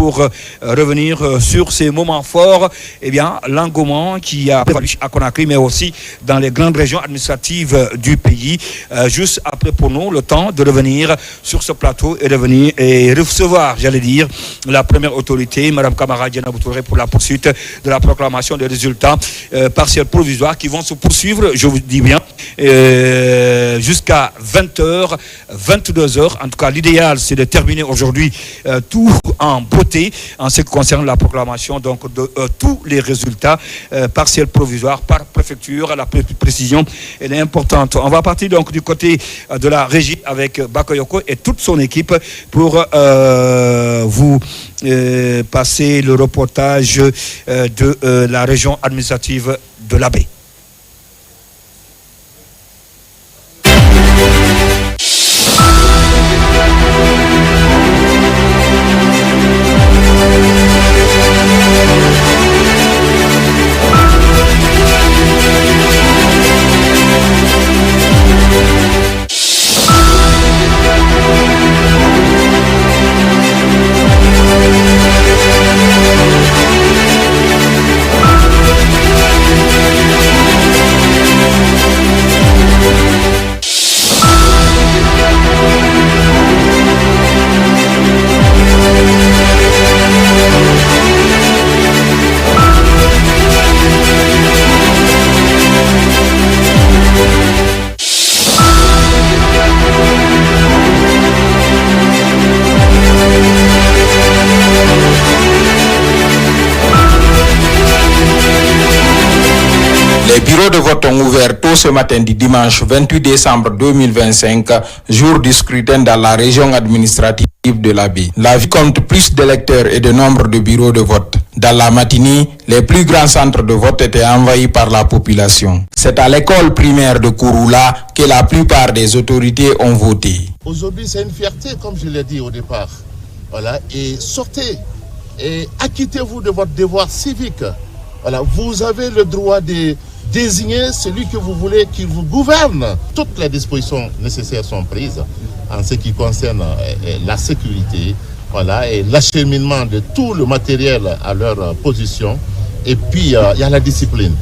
pour revenir sur ces moments forts. Eh bien, l'engouement qui a prévalu à Conakry, mais aussi dans les grandes régions administratives du pays. Juste après pour nous, le temps de revenir sur ce plateau et revenir et recevoir, j'allais dire, la première autorité, Mme Camara Diana Boutouré, pour la poursuite de la proclamation des résultats partiels provisoires qui vont se poursuivre, je vous dis bien, jusqu'à 20h, 22h. En tout cas, l'idéal, c'est de terminer aujourd'hui tout en beauté en ce qui concerne la proclamation donc de tous les résultats partiels provisoires par préfecture. La précision, elle est importante. On va partir donc du côté de la régie avec Bakayoko et toute son équipe pour vous passer le reportage de la région administrative de la Baie. Les bureaux de vote ont ouvert tôt ce matin du dimanche 28 décembre 2025, jour du scrutin dans la région administrative de la Baie. La ville compte plus d'électeurs et de nombre de bureaux de vote. Dans la matinée, les plus grands centres de vote étaient envahis par la population. C'est à l'école primaire de Kouroula que la plupart des autorités ont voté. Aujourd'hui, c'est une fierté, comme je l'ai dit au départ. Voilà, et sortez et acquittez-vous de votre devoir civique. Voilà, vous avez le droit de désigner celui que vous voulez qui vous gouverne. Toutes les dispositions nécessaires sont prises en ce qui concerne la sécurité, voilà, et l'acheminement de tout le matériel à leur position. Et puis, il y a la discipline.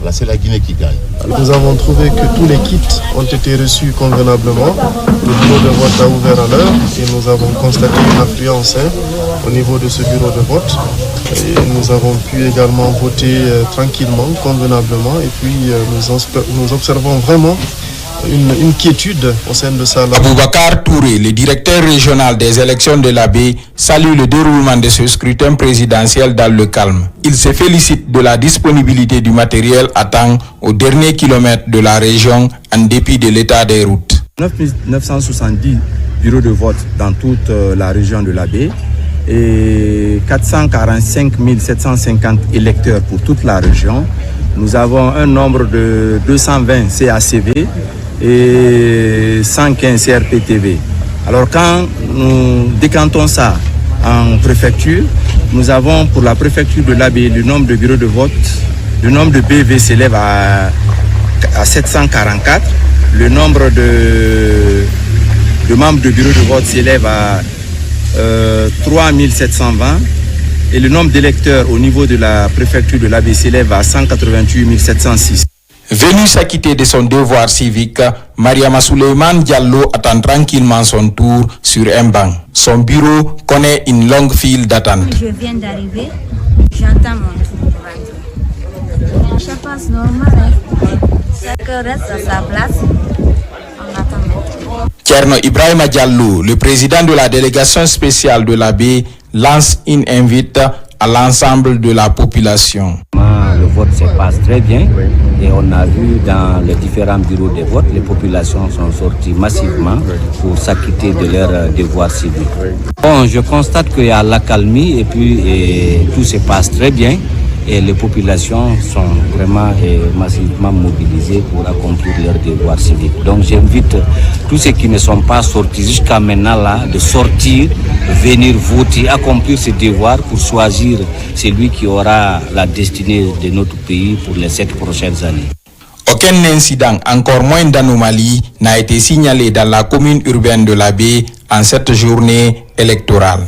Là, c'est la Guinée qui gagne. Nous avons trouvé que tous les kits ont été reçus convenablement. Le bureau de vote a ouvert à l'heure et nous avons constaté une affluence au niveau de ce bureau de vote. Et nous avons pu également voter tranquillement, convenablement. Et puis, nous observons vraiment une quiétude au sein de ça. Aboubakar Touré, le directeur régional des élections de la Baie, salue le déroulement de ce scrutin présidentiel dans le calme. Il se félicite de la disponibilité du matériel à temps au dernier kilomètre de la région en dépit de l'état des routes. 970 bureaux de vote dans toute la région de la Baie et 445 750 électeurs pour toute la région. Nous avons un nombre de 220 CACV et 115 CRPTV. Alors quand nous décantons ça en préfecture, nous avons pour la préfecture de la Baie le nombre de bureaux de vote, le nombre de BV s'élève à 744, le nombre de membres de bureaux de vote s'élève à 3720 et le nombre d'électeurs au niveau de la préfecture de la Baie s'élève à 188 706. Venu s'acquitter de son devoir civique, Mariama Souleymane Diallo attend tranquillement son tour sur un banc. Son bureau connaît une longue file d'attente. Je viens d'arriver, j'attends mon tour pour rentrer. Ça passe normal, chacun reste à sa place. On attend mon tour. Tcherno Ibrahima Diallo, le président de la délégation spéciale de la Baie, lance une invite à l'ensemble de la population. Le vote se passe très bien et on a vu dans les différents bureaux de vote, les populations sont sorties massivement pour s'acquitter de leurs devoirs civiques. Bon, je constate qu'il y a l'accalmie et puis tout se passe très bien et les populations sont vraiment massivement mobilisées pour accomplir leurs devoirs civiques. Donc j'invite tous ceux qui ne sont pas sortis jusqu'à maintenant là de sortir, venir voter, accomplir ces devoirs pour choisir celui qui aura la destinée de notre pays pour les 7 prochaines années. Aucun incident, encore moins d'anomalie, n'a été signalé dans la commune urbaine de la Baie en cette journée électorale.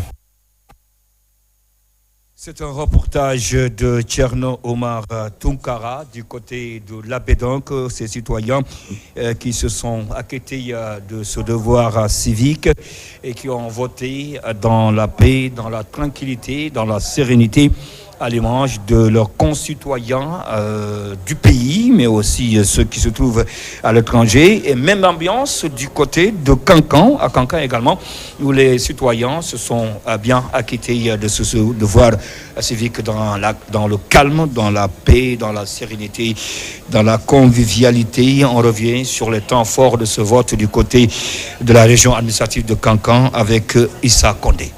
C'est un reportage de Tcherno Omar Tunkara du côté de l'Abbé, donc ces citoyens qui se sont acquittés de ce devoir civique et qui ont voté dans la paix, dans la tranquillité, dans la sérénité, à l'image de leurs concitoyens du pays, mais aussi ceux qui se trouvent à l'étranger. Et même ambiance du côté de Kankan, à Kankan également, où les citoyens se sont bien acquittés de ce devoir civique dans le calme, dans la paix, dans la sérénité, dans la convivialité. On revient sur les temps forts de ce vote du côté de la région administrative de Kankan avec Issa Kondé.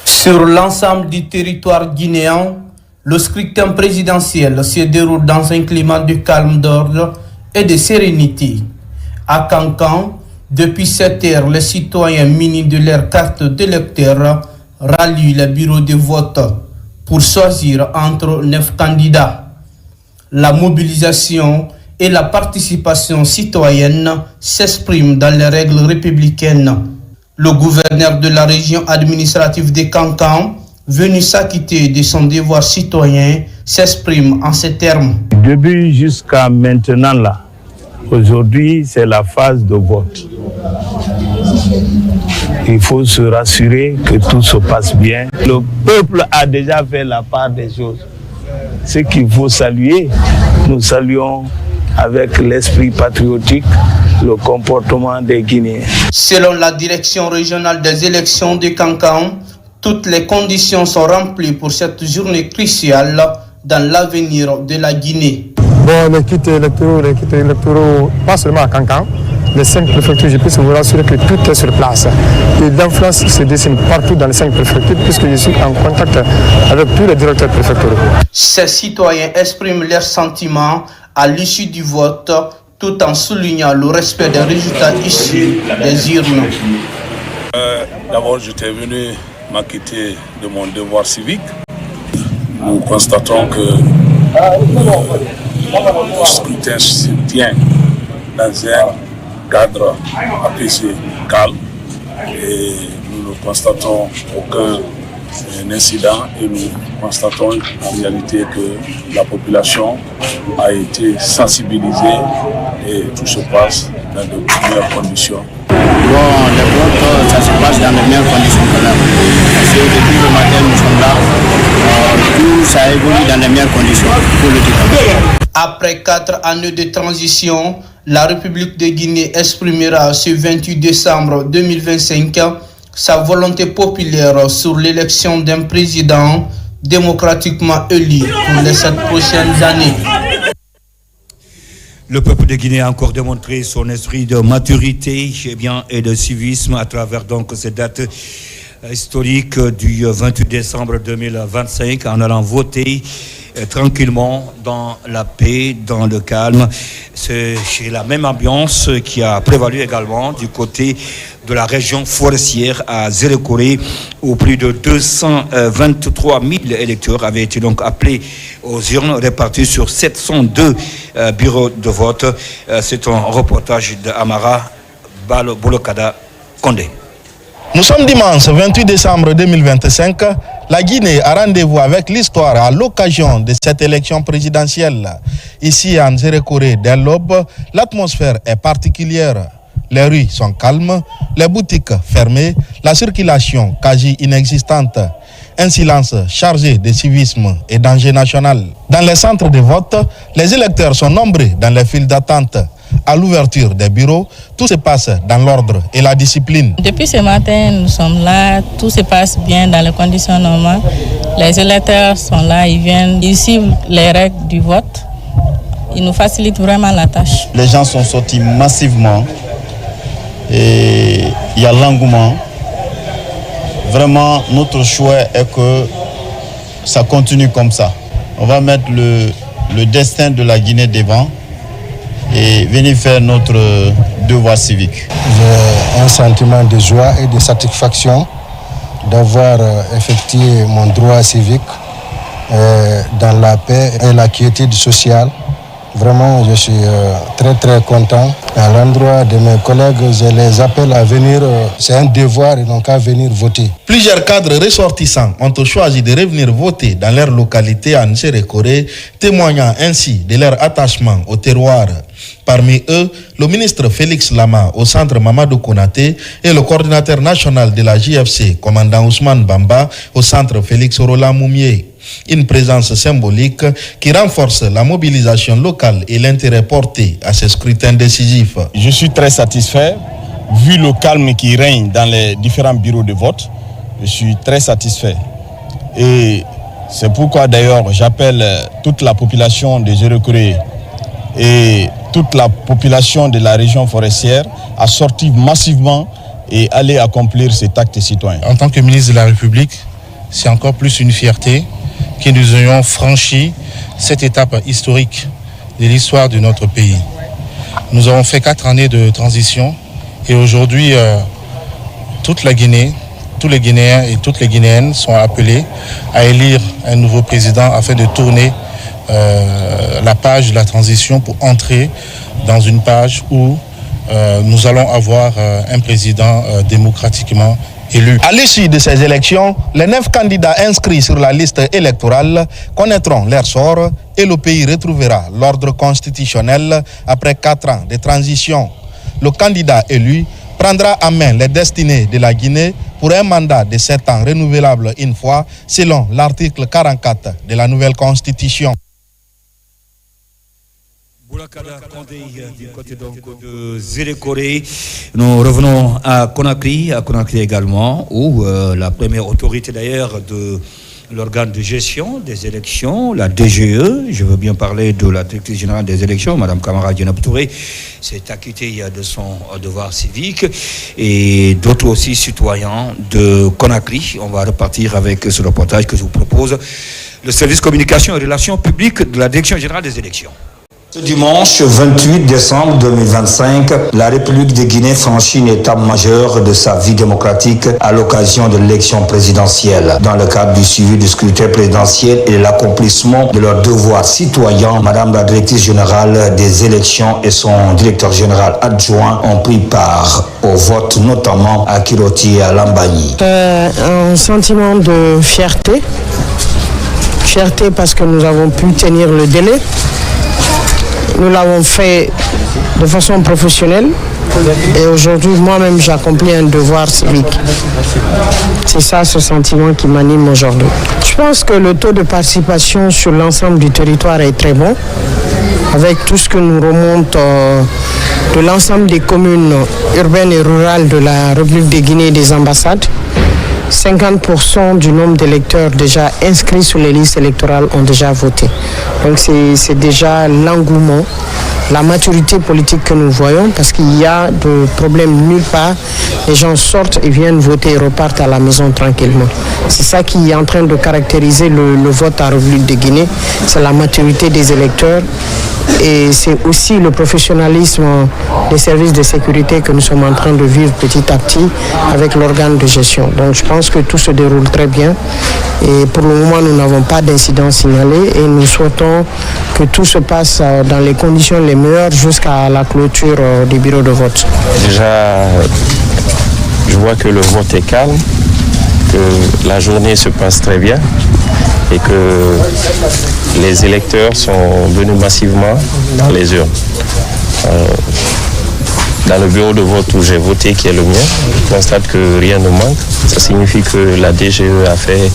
Sur l'ensemble du territoire guinéen, le scrutin présidentiel se déroule dans un climat de calme, d'ordre et de sérénité. À Kankan, depuis 7 heures, les citoyens munis de leur carte d'électeur rallient les bureaux de vote pour choisir entre 9 candidats. La mobilisation et la participation citoyenne s'expriment dans les règles républicaines. Le gouverneur de la région administrative de Kankan, venu s'acquitter de son devoir citoyen, s'exprime en ces termes. Du début jusqu'à maintenant, là, aujourd'hui, c'est la phase de vote. Il faut se rassurer que tout se passe bien. Le peuple a déjà fait la part des choses. Ce qu'il faut saluer, nous saluons avec l'esprit patriotique le comportement des Guinéens. Selon la direction régionale des élections de Kankan, toutes les conditions sont remplies pour cette journée cruciale dans l'avenir de la Guinée. Bon, les kits électoraux, pas seulement à Kankan, les 5 préfectures, je peux vous rassurer que tout est sur place. Et l'influence se dessine partout dans les 5 préfectures puisque je suis en contact avec tous les directeurs préfectoraux. Ces citoyens expriment leurs sentiments à l'issue du vote, tout en soulignant le respect des résultats issus des urnes. D'abord, j'étais venu m'acquitter de mon devoir civique. Nous constatons que le scrutin se tient dans un cadre apaisé, calme, et nous ne constatons aucun incident et nous constatons en réalité que la population a été sensibilisée et tout se passe dans de meilleures conditions. Bon, les votes, ça se passe dans les meilleures conditions quand même. Parce que depuis le matin, nous sommes là, tout ça évolue dans les meilleures conditions, pour le dire. Après 4 années de transition, la République de Guinée exprimera ce 28 décembre 2025 sa volonté populaire sur l'élection d'un président démocratiquement élu pour les 7 prochaines années. Le peuple de Guinée a encore démontré son esprit de maturité et de civisme à travers donc cette date historique du 28 décembre 2025 en allant voter tranquillement dans la paix, dans le calme. C'est la même ambiance qui a prévalu également du côté de la région forestière à Zérekoré, où plus de 223 000 électeurs avaient été donc appelés aux urnes, répartis sur 702 bureaux de vote. C'est un reportage de Amara Bolokada Kondé. Nous sommes dimanche 28 décembre 2025. La Guinée a rendez-vous avec l'histoire à l'occasion de cette élection présidentielle. Ici en Zérekoré, dès l'aube, l'atmosphère est particulière. Les rues sont calmes, les boutiques fermées, la circulation quasi inexistante. Un silence chargé de civisme et d'enjeu national. Dans les centres de vote, les électeurs sont nombreux dans les files d'attente. À l'ouverture des bureaux, tout se passe dans l'ordre et la discipline. Depuis ce matin, nous sommes là, tout se passe bien dans les conditions normales. Les électeurs sont là, ils viennent, ils suivent les règles du vote. Ils nous facilitent vraiment la tâche. Les gens sont sortis massivement et il y a l'engouement. Vraiment, notre choix est que ça continue comme ça. On va mettre le destin de la Guinée devant et venir faire notre devoir civique. J'ai un sentiment de joie et de satisfaction d'avoir effectué mon droit civique dans la paix et la quiétude sociale Vraiment, je suis très très content. À l'endroit de mes collègues, je les appelle à venir. C'est un devoir, ils n'ont qu'à venir voter. Plusieurs cadres ressortissants ont choisi de revenir voter dans leur localité en Sérékoré, témoignant ainsi de leur attachement au terroir. Parmi eux, le ministre Félix Lama au centre Mamadou Konaté et le coordinateur national de la JFC, commandant Ousmane Bamba, au centre Félix Orola Moumié. Une présence symbolique qui renforce la mobilisation locale et l'intérêt porté à ce scrutin décisif. Je suis très satisfait, vu le calme qui règne dans les différents bureaux de vote. Je suis très satisfait. Et c'est pourquoi d'ailleurs j'appelle toute la population de Sérékoré et toute la population de la région forestière à sortir massivement et aller accomplir cet acte citoyen. En tant que ministre de la République, c'est encore plus une fierté que nous ayons franchi cette étape historique de l'histoire de notre pays. Nous avons fait 4 années de transition et aujourd'hui, toute la Guinée, tous les Guinéens et toutes les Guinéennes sont appelés à élire un nouveau président afin de tourner la page de la transition pour entrer dans une page où nous allons avoir un président démocratiquement élu. À l'issue de ces élections, les 9 candidats inscrits sur la liste électorale connaîtront leur sort et le pays retrouvera l'ordre constitutionnel après 4 ans de transition. Le candidat élu prendra en main les destinées de la Guinée pour un mandat de 7 ans renouvelable une fois selon l'article 44 de la nouvelle constitution. Boulakada Kondé du côté donc de Sérékoré. Nous revenons à Conakry également, où la première autorité d'ailleurs de l'organe de gestion des élections, la DGE, je veux bien parler de la directrice générale des élections, Mme Kamara Djenab Touré, s'est acquittée de son devoir civique, et d'autres aussi citoyens de Conakry. On va repartir avec ce reportage que je vous propose, le service communication et relations publiques de la direction générale des élections. Ce dimanche 28 décembre 2025, la République de Guinée franchit une étape majeure de sa vie démocratique à l'occasion de l'élection présidentielle. Dans le cadre du suivi du scrutin présidentiel et de l'accomplissement de leurs devoirs citoyens, Madame la directrice générale des élections et son directeur général adjoint ont pris part au vote, notamment à Kiroti et à Lambani. Un sentiment de fierté. Fierté parce que nous avons pu tenir le délai. Nous l'avons fait de façon professionnelle et aujourd'hui, moi-même, j'accomplis un devoir civique. C'est ça, ce sentiment qui m'anime aujourd'hui. Je pense que le taux de participation sur l'ensemble du territoire est très bon, avec tout ce que nous remonte de l'ensemble des communes urbaines et rurales de la République de Guinée et des ambassades. 50% du nombre d'électeurs déjà inscrits sur les listes électorales ont déjà voté. Donc c'est déjà l'engouement, la maturité politique que nous voyons, parce qu'il y a de problèmes nulle part. Les gens sortent et viennent voter et repartent à la maison tranquillement. C'est ça qui est en train de caractériser le vote à République de Guinée. C'est la maturité des électeurs et c'est aussi le professionnalisme des services de sécurité que nous sommes en train de vivre petit à petit avec l'organe de gestion. Donc je pense que tout se déroule très bien et pour le moment nous n'avons pas d'incident signalé et nous souhaitons que tout se passe dans les conditions les meilleures jusqu'à la clôture des bureaux de vote. Déjà, je vois que le vote est calme, que la journée se passe très bien et que les électeurs sont venus massivement dans les urnes. Dans le bureau de vote où j'ai voté, qui est le mien, je constate que rien ne manque. Ça signifie que la DGE a fait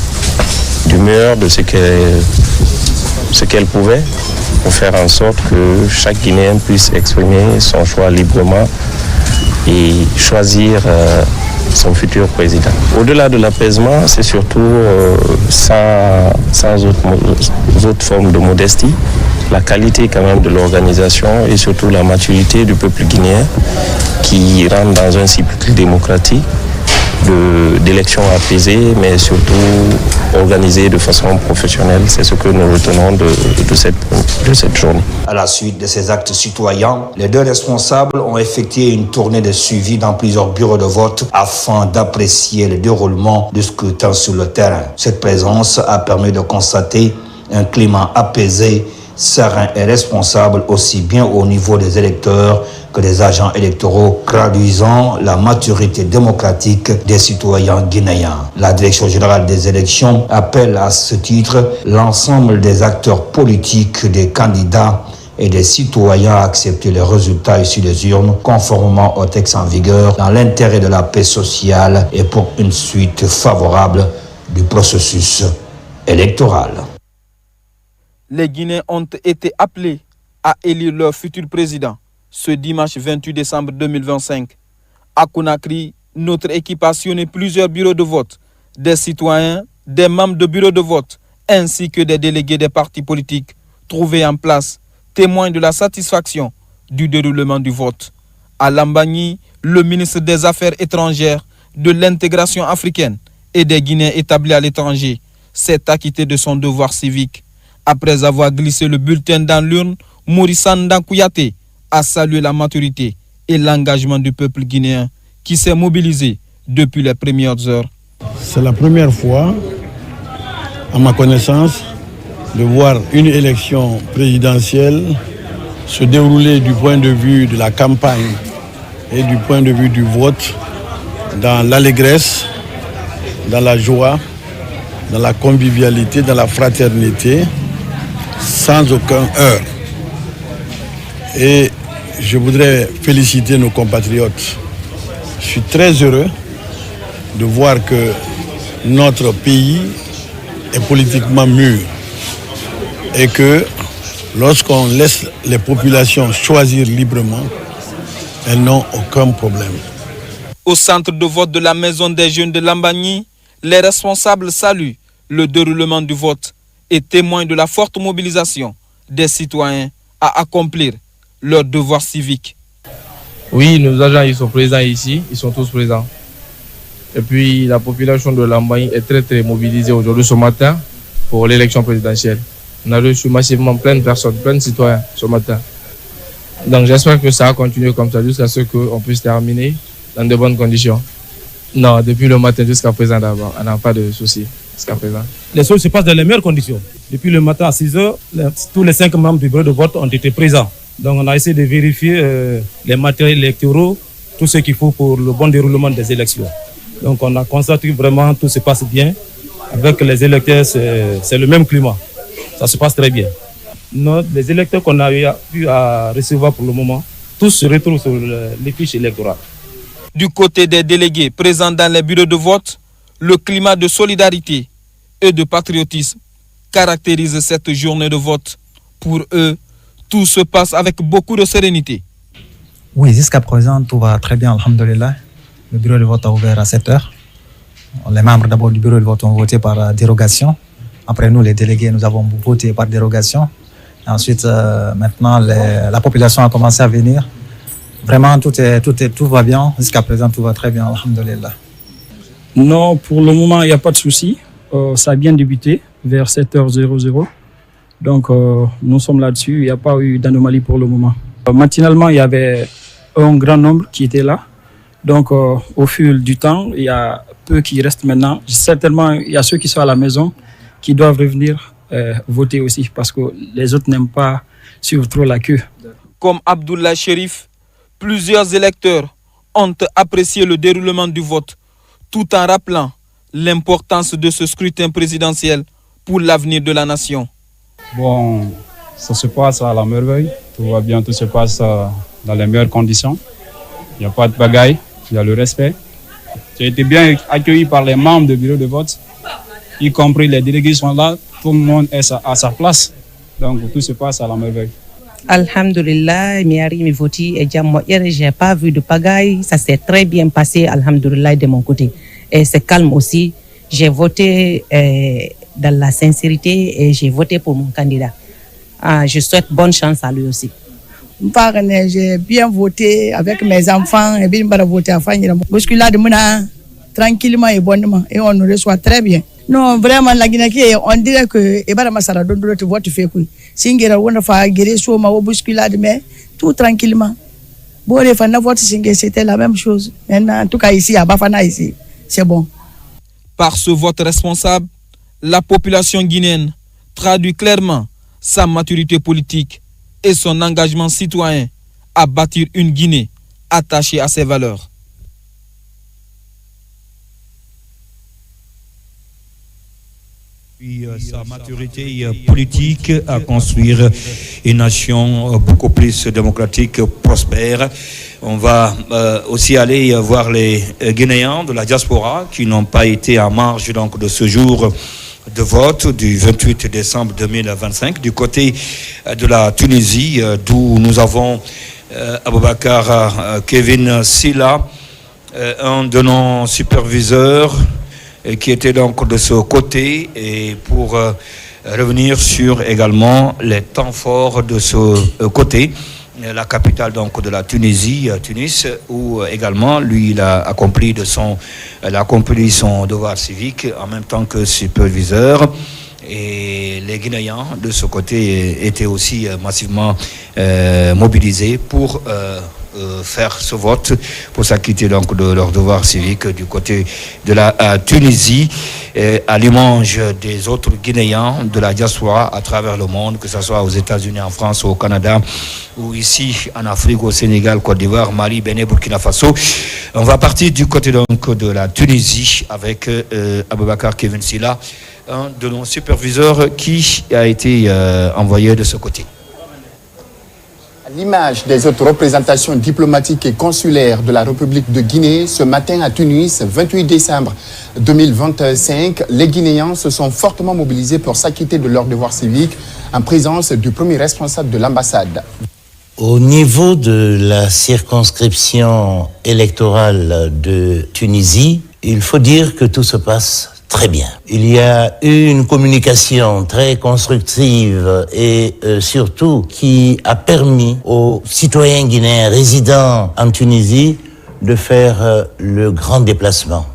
du meilleur de ce qu'elle pouvait pour faire en sorte que chaque Guinéen puisse exprimer son choix librement et choisir son futur président. Au-delà de l'apaisement, c'est surtout sans autre forme de modestie, la qualité quand même de l'organisation et surtout la maturité du peuple guinéen qui rentre dans un cycle démocratique d'élections apaisées, mais surtout organisées de façon professionnelle. C'est ce que nous retenons de cette journée. À la suite de ces actes citoyens, les deux responsables ont effectué une tournée de suivi dans plusieurs bureaux de vote afin d'apprécier le déroulement du scrutin sur le terrain. Cette présence a permis de constater un climat apaisé serein et responsable aussi bien au niveau des électeurs que des agents électoraux, traduisant la maturité démocratique des citoyens guinéens. La Direction générale des élections appelle à ce titre l'ensemble des acteurs politiques, des candidats et des citoyens à accepter les résultats issus des urnes conformément au texte en vigueur dans l'intérêt de la paix sociale et pour une suite favorable du processus électoral. Les Guinéens ont été appelés à élire leur futur président ce dimanche 28 décembre 2025. À Conakry, notre équipe a sillonné plusieurs bureaux de vote, des citoyens, des membres de bureaux de vote, ainsi que des délégués des partis politiques trouvés en place, témoins de la satisfaction du déroulement du vote. À Lambagny, le ministre des Affaires étrangères, de l'intégration africaine et des Guinéens établis à l'étranger s'est acquitté de son devoir civique. Après avoir glissé le bulletin dans l'urne, Maurice Kouyaté a salué la maturité et l'engagement du peuple guinéen qui s'est mobilisé depuis les premières heures. C'est la première fois, à ma connaissance, de voir une élection présidentielle se dérouler du point de vue de la campagne et du point de vue du vote dans l'allégresse, dans la joie, dans la convivialité, dans la fraternité, sans aucun heurt. Et je voudrais féliciter nos compatriotes. Je suis très heureux de voir que notre pays est politiquement mûr et que lorsqu'on laisse les populations choisir librement, elles n'ont aucun problème. Au centre de vote de la Maison des Jeunes de Lambagny, les responsables saluent le déroulement du vote et témoignent de la forte mobilisation des citoyens à accomplir leur devoir civique. Oui, nos agents ils sont présents ici, ils sont tous présents. Et puis la population de Lambagny est très mobilisée aujourd'hui ce matin pour l'élection présidentielle. On a reçu massivement plein de personnes, plein de citoyens ce matin. Donc j'espère que ça va continuer comme ça jusqu'à ce qu'on puisse terminer dans de bonnes conditions. Non, depuis le matin jusqu'à présent d'abord, on n'a pas de soucis jusqu'à présent. Les choses se passent dans les meilleures conditions. Depuis le matin à 6 h, tous les 5 membres du bureau de vote ont été présents. Donc on a essayé de vérifier les matériels électoraux, tout ce qu'il faut pour le bon déroulement des élections. Donc on a constaté que vraiment tout se passe bien. Avec les électeurs, c'est le même climat. Ça se passe très bien. Les électeurs qu'on a pu recevoir pour le moment, tous se retrouvent sur les fiches électorales. Du côté des délégués présents dans les bureaux de vote, le climat de solidarité et de patriotisme caractérise cette journée de vote. Pour eux, tout se passe avec beaucoup de sérénité. Oui, jusqu'à présent, tout va très bien, alhamdoulilah. Le bureau de vote a ouvert à 7 h. Les membres d'abord du bureau de vote ont voté par dérogation. Après nous, les délégués, nous avons voté par dérogation. Et ensuite, maintenant, la population a commencé à venir. Vraiment, tout va bien. Jusqu'à présent, tout va très bien, alhamdoulilah. Non, pour le moment, il n'y a pas de souci. Ça a bien débuté vers 7 h 00. Donc, nous sommes là-dessus. Il n'y a pas eu d'anomalie pour le moment. Matinalement, il y avait un grand nombre qui était là. Donc, au fil du temps, il y a peu qui restent maintenant. Certainement, il y a ceux qui sont à la maison qui doivent revenir voter aussi parce que les autres n'aiment pas suivre trop la queue. Comme Abdoulaye Chérif, plusieurs électeurs ont apprécié le déroulement du vote tout en rappelant l'importance de ce scrutin présidentiel pour l'avenir de la nation. Bon, ça se passe à la merveille. Tout va bien, tout se passe dans les meilleures conditions. Il n'y a pas de bagaille, il y a le respect. J'ai été bien accueilli par les membres du bureau de vote, y compris les délégués sont là, tout le monde est à sa place. Donc tout se passe à la merveille. Alhamdulillah, mi voti et j'ai pas vu de pagaille, ça s'est très bien passé, alhamdulillah de mon côté. Et c'est calme aussi. J'ai voté dans la sincérité et j'ai voté pour mon candidat. Je souhaite bonne chance à lui aussi. J'ai bien voté avec mes enfants et bien voté à Fanny. Bousculade tranquillement et bonnement et on nous reçoit très bien. Non, vraiment, la Guinée, on dirait que Ebara Massara donne le vote fait. Singera Wonderfa, Guéresso, ma bousculade, mais tout tranquillement. Bon, les fans vote Singé, c'était la même chose. En tout cas, ici, à Bafana, ici, c'est bon. Par ce vote responsable, la population guinéenne traduit clairement sa maturité politique et son engagement citoyen à bâtir une Guinée attachée à ses valeurs. Sa maturité politique à construire une nation beaucoup plus démocratique, prospère. On va aussi aller voir les Guinéens de la diaspora qui n'ont pas été en marge donc, de ce jour de vote du 28 décembre 2025 du côté de la Tunisie, d'où nous avons Aboubakar Kevin Silla, un de nos superviseurs qui était donc de ce côté, et pour revenir sur également les temps forts de ce côté, la capitale donc de la Tunisie, Tunis, où également lui il a accompli son devoir civique en même temps que superviseur. Et les Guinéens de ce côté étaient aussi massivement mobilisés pour faire ce vote, pour s'acquitter donc de leur devoir civique du côté de la Tunisie, à l'image des autres Guinéens de la diaspora à travers le monde, que ce soit aux États-Unis, en France, au Canada, ou ici en Afrique, au Sénégal, Côte d'Ivoire, Mali, Bénin, Burkina Faso. On va partir du côté donc de la Tunisie avec Aboubakar Kevin Silla, un de nos superviseurs qui a été envoyé de ce côté. À l'image des autres représentations diplomatiques et consulaires de la République de Guinée, ce matin à Tunis, 28 décembre 2025, les Guinéens se sont fortement mobilisés pour s'acquitter de leur devoir civique en présence du premier responsable de l'ambassade. Au niveau de la circonscription électorale de Tunisie, il faut dire que tout se passe très bien. Il y a eu une communication très constructive et surtout qui a permis aux citoyens guinéens résidant en Tunisie de faire le grand déplacement.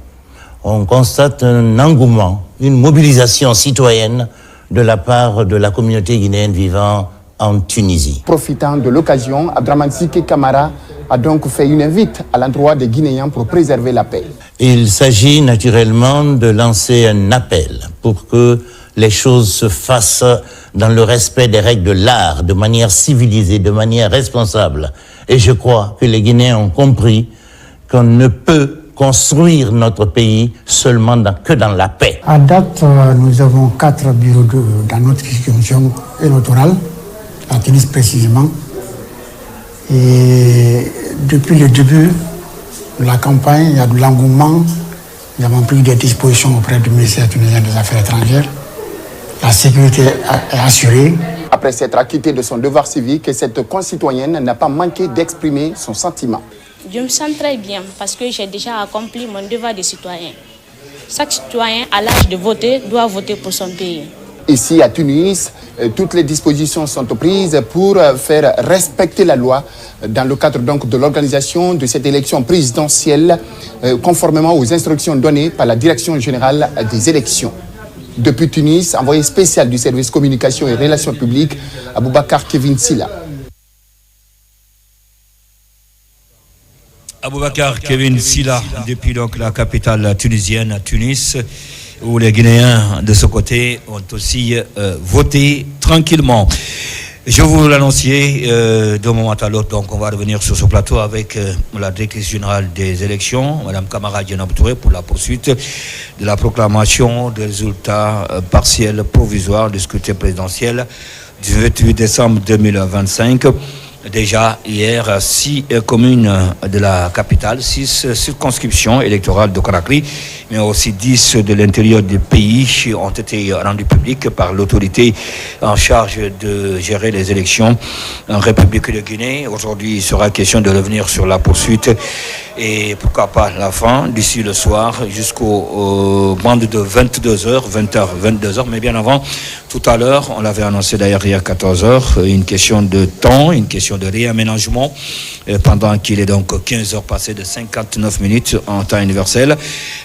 On constate un engouement, une mobilisation citoyenne de la part de la communauté guinéenne vivant en Tunisie. Profitant de l'occasion, Abdraman Sike Kamara a donc fait une invite à l'endroit des Guinéens pour préserver la paix. Il s'agit naturellement de lancer un appel pour que les choses se fassent dans le respect des règles de l'art, de manière civilisée, de manière responsable. Et je crois que les Guinéens ont compris qu'on ne peut construire notre pays seulement que dans la paix. À date, nous avons 4 bureaux dans notre circonscription électorale, à Tunis précisément. Et depuis le début de la campagne, il y a de l'engouement. Nous avons pris des dispositions auprès du ministère tunisien des Affaires étrangères. La sécurité est assurée. Après s'être acquitté de son devoir civique, cette concitoyenne n'a pas manqué d'exprimer son sentiment. Je me sens très bien parce que j'ai déjà accompli mon devoir de citoyen. Chaque citoyen à l'âge de voter doit voter pour son pays. Ici à Tunis, toutes les dispositions sont prises pour faire respecter la loi dans le cadre donc de l'organisation de cette élection présidentielle conformément aux instructions données par la Direction générale des élections. Depuis Tunis, envoyé spécial du service communication et relations publiques, Aboubakar Kevin Silla. Aboubakar Kevin Silla, depuis donc la capitale tunisienne, Tunis, où les Guinéens de ce côté ont aussi voté tranquillement. Je vous l'annonciais d'un moment à l'autre, donc on va revenir sur ce plateau avec la directrice générale des élections, Mme Kamara Djenab Touré, pour la poursuite de la proclamation des résultats partiels provisoires du scrutin présidentiel du 28 décembre 2025. Déjà hier, 6 communes de la capitale, 6 circonscriptions électorales de Conakry, mais aussi 10 de l'intérieur du pays ont été rendues publiques par l'autorité en charge de gérer les élections en République de Guinée. Aujourd'hui, il sera question de revenir sur la poursuite et pourquoi pas la fin d'ici le soir jusqu'au bande de 22h, 20h, 22h, mais bien avant. Tout à l'heure, on l'avait annoncé d'ailleurs il y a 14h, une question de temps, une question de réaménagement, pendant qu'il est donc 15h passées de 59 minutes en temps universel.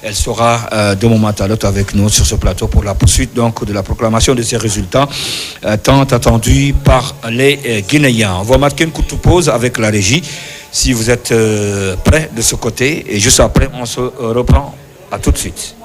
Elle sera de moment à l'autre avec nous sur ce plateau pour la poursuite donc de la proclamation de ces résultats tant attendus par les Guinéens. On va marquer une courte pause avec la régie, si vous êtes prêts de ce côté, et juste après, on se reprend. À tout de suite.